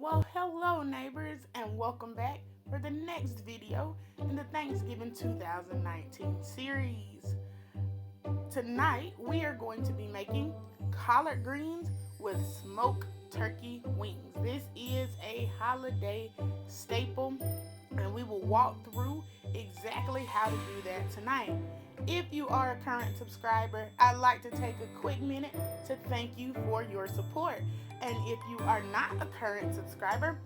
Well, hello neighbors and welcome back for the next video in the Thanksgiving 2019 series. Tonight we are going to be making collard greens with smoked turkey wings. This is a holiday staple and we will walk through exactly how to do that tonight. If you are a current subscriber, I'd like to take a quick minute to thank you for your support. And if you are not a current subscriber,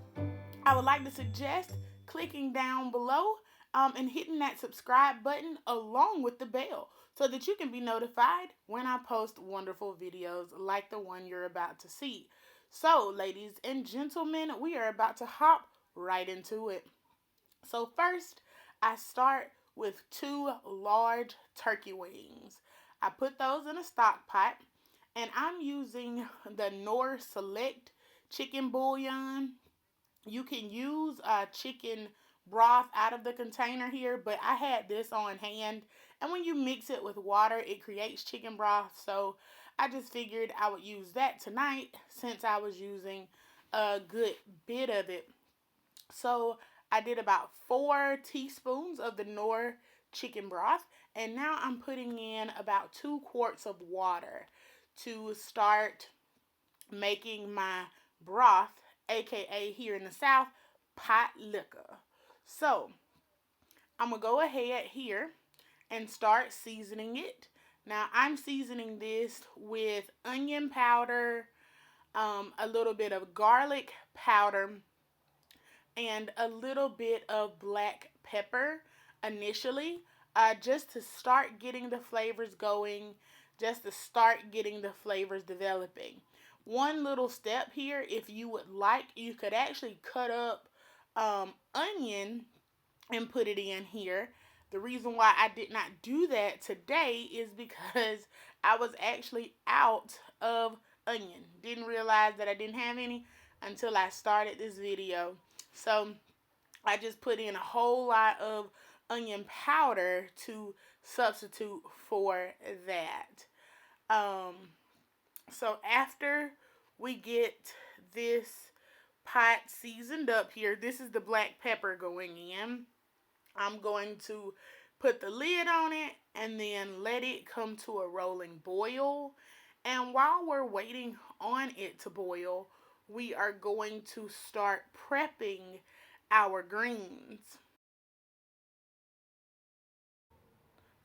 I would like to suggest clicking down below and hitting that subscribe button along with the bell so that you can be notified when I post wonderful videos like the one you're about to see. So, ladies and gentlemen, we are about to hop right into it. So first, I start with two large turkey wings. I put those in a stock pot, and I'm using the Nor Select chicken bouillon. You can use chicken broth out of the container here, but I had this on hand. And when you mix it with water, it creates chicken broth. So I just figured I would use that tonight since I was using a good bit of it. So I did about 4 teaspoons of the Knorr chicken broth, and now I'm putting in about 2 quarts of water to start making my broth, aka here in the South, pot liquor. So I'm gonna go ahead here and start seasoning it. Now I'm seasoning this with onion powder, a little bit of garlic powder, and a little bit of black pepper initially, just to start getting the flavors going, just to start getting the flavors developing. One little step here, if you would like, you could actually cut up onion and put it in here. The reason why I did not do that today is because I was actually out of onion. Didn't realize that I didn't have any until I started this video. So I just put in a whole lot of onion powder to substitute for that. Um, so after we get this pot seasoned up here, this is the black pepper going in. I'm going to put the lid on it and then let it come to a rolling boil. And while we're waiting on it to boil, we are going to start prepping our greens.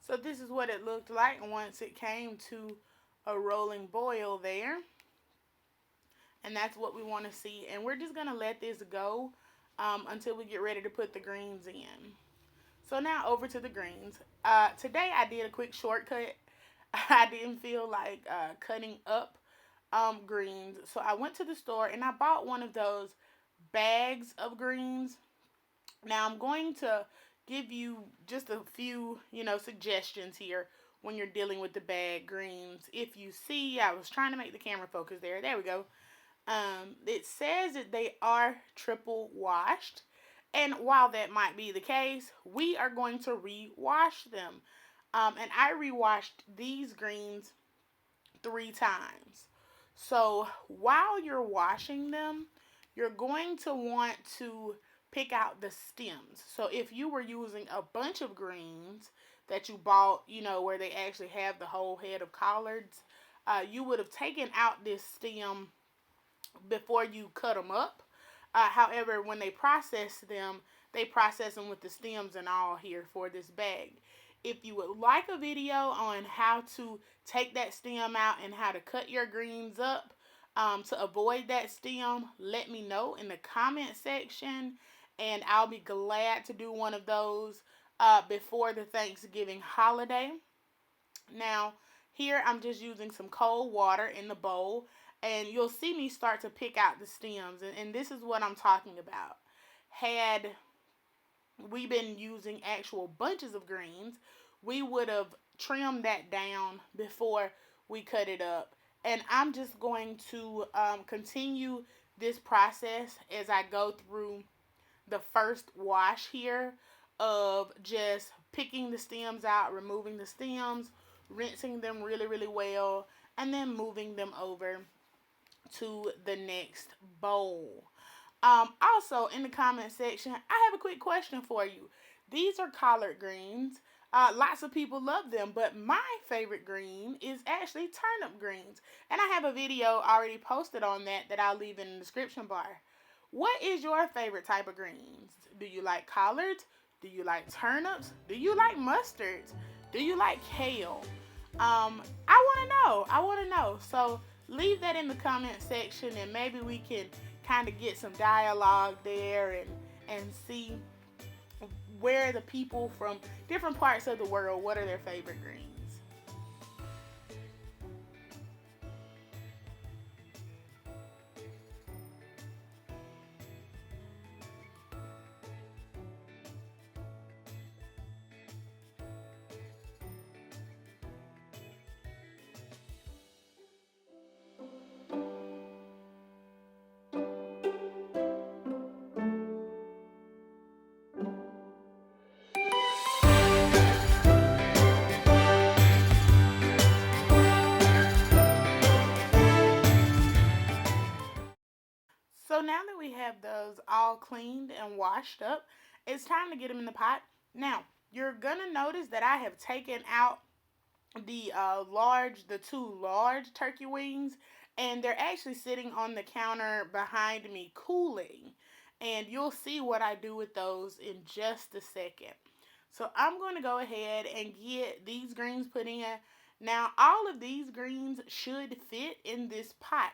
So this is what it looked like once it came to a rolling boil there. And that's what we want to see. And we're just going to let this go until we get ready to put the greens in. So now over to the greens. Today I did a quick shortcut. I didn't feel like cutting up greens. So I went to the store and I bought one of those bags of greens. Now I'm going to give you just a few, suggestions here when you're dealing with the bag greens. If you see, I was trying to make the camera focus there. There we go. It says that they are triple washed. And while that might be the case, we are going to re-wash them. And I re-washed these greens 3 times. So while you're washing them, you're going to want to pick out the stems. So if you were using a bunch of greens that you bought, where they actually have the whole head of collards, you would have taken out this stem before you cut them up. However, when they process them with the stems and all here for this bag. If you would like a video on how to take that stem out and how to cut your greens up to avoid that stem, let me know in the comment section, and I'll be glad to do one of those before the Thanksgiving holiday. Now, here I'm just using some cold water in the bowl, and you'll see me start to pick out the stems, and this is what I'm talking about. Had we been using actual bunches of greens, we would have trimmed that down before we cut it up. And I'm just going to continue this process as I go through the first wash here of just picking the stems out, removing the stems, rinsing them really, really well, and then moving them over to the next bowl. Also, in the comment section, I have a quick question for you. These are collard greens. Lots of people love them, but my favorite green is actually turnip greens. And I have a video already posted on that I'll leave in the description bar. What is your favorite type of greens? Do you like collards? Do you like turnips? Do you like mustards? Do you like kale? I want to know. I want to know. So leave that in the comment section, and maybe we can kind of get some dialogue there and see where the people from different parts of the world, what are their favorite greens. So now that we have those all cleaned and washed up, it's time to get them in the pot. Now, you're gonna notice that I have taken out the two large turkey wings, and they're actually sitting on the counter behind me cooling. And you'll see what I do with those in just a second. So I'm going to go ahead and get these greens put in. Now, all of these greens should fit in this pot.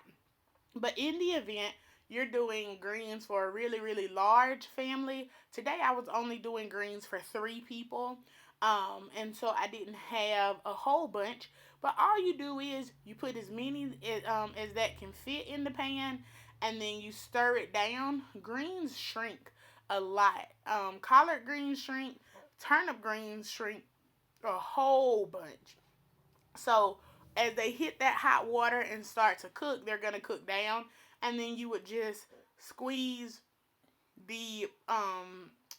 But in the event you're doing greens for a really, really large family, today I was only doing greens for 3 people. And so I didn't have a whole bunch. But all you do is you put as many as that can fit in the pan, and then you stir it down. Greens shrink a lot. Collard greens shrink, turnip greens shrink a whole bunch. So as they hit that hot water and start to cook, they're gonna cook down, and then you would just squeeze the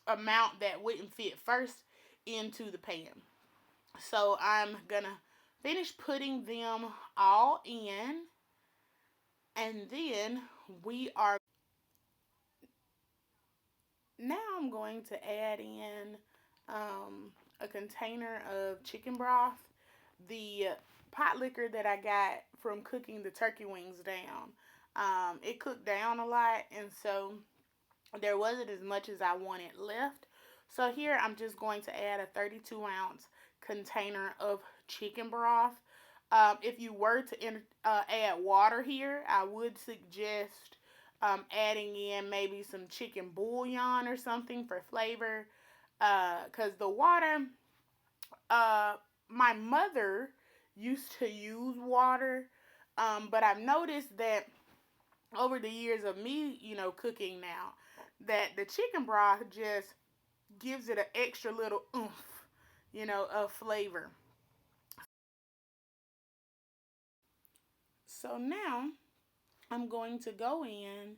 amount that wouldn't fit first into the pan. So I'm gonna finish putting them all in, and then we are now I'm going to add in a container of chicken broth, the pot liquor that I got from cooking the turkey wings down. It cooked down a lot, and so there wasn't as much as I wanted left. So here I'm just going to add a 32-ounce container of chicken broth. If you were to add water here, I would suggest adding in maybe some chicken bouillon or something for flavor. Because the water, uh, my mother used to use water, but I've noticed that over the years of me, cooking now, that the chicken broth just gives it an extra little oomph, of flavor. So now I'm going to go in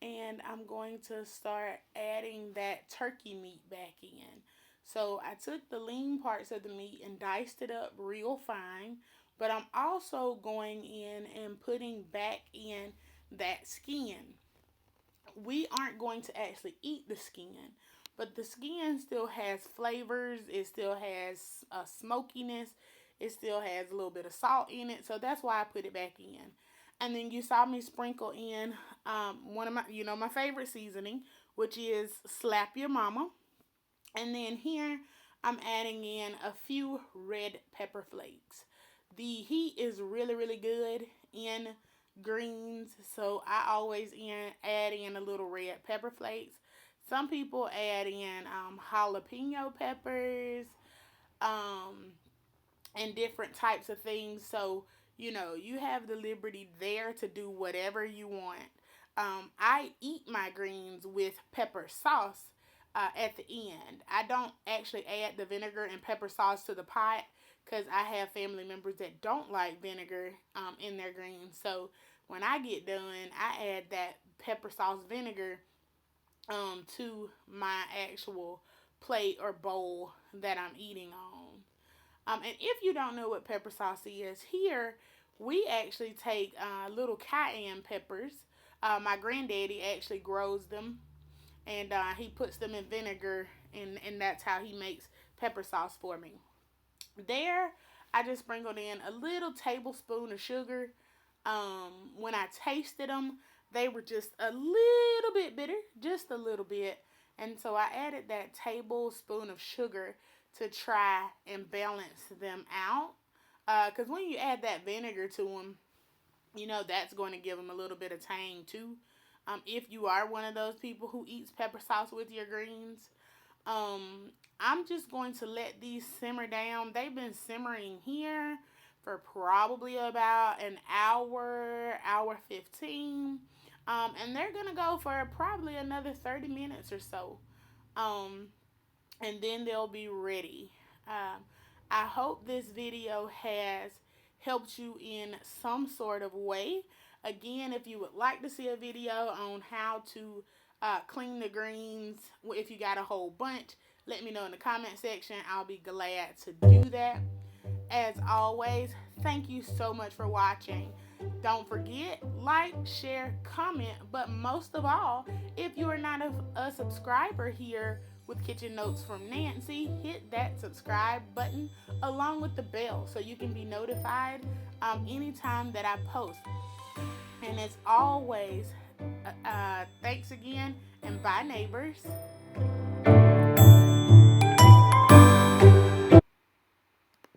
and I'm going to start adding that turkey meat back in. So I took the lean parts of the meat and diced it up real fine, but I'm also going in and putting back in that skin. We aren't going to actually eat the skin, but the skin still has flavors. It still has a smokiness. It still has a little bit of salt in it. So that's why I put it back in. And then you saw me sprinkle in one of my favorite seasoning, which is Slap Your Mama. And then here I'm adding in a few red pepper flakes. The heat is really, really good in greens, so I always add in a little red pepper flakes. Some people add in jalapeno peppers, um, and different types of things. So, you have the liberty there to do whatever you want. I eat my greens with pepper sauce at the end. I don't actually add the vinegar and pepper sauce to the pot because I have family members that don't like vinegar in their greens. So when I get done, I add that pepper sauce vinegar to my actual plate or bowl that I'm eating on. And if you don't know what pepper sauce is, here we actually take little cayenne peppers. My granddaddy actually grows them, and he puts them in vinegar, and that's how he makes pepper sauce for me. There, I just sprinkled in a little tablespoon of sugar. When I tasted them, they were just a little bit bitter, just a little bit. And so I added that tablespoon of sugar to try and balance them out. Because when you add that vinegar to them, that's going to give them a little bit of tang too. If you are one of those people who eats pepper sauce with your greens, I'm just going to let these simmer down. They've been simmering here for probably about an hour, hour 15. And they're going to go for probably another 30 minutes or so. Um, and then they'll be ready. I hope this video has helped you in some sort of way. Again, if you would like to see a video on how to clean the greens, if you got a whole bunch, let me know in the comment section. I'll be glad to do that. As always, thank you so much for watching. Don't forget, like, share, comment, but most of all, if you are not a subscriber here with Kitchen Notes from Nancy, hit that subscribe button along with the bell so you can be notified anytime that I post. And as always, thanks again, and bye, neighbors.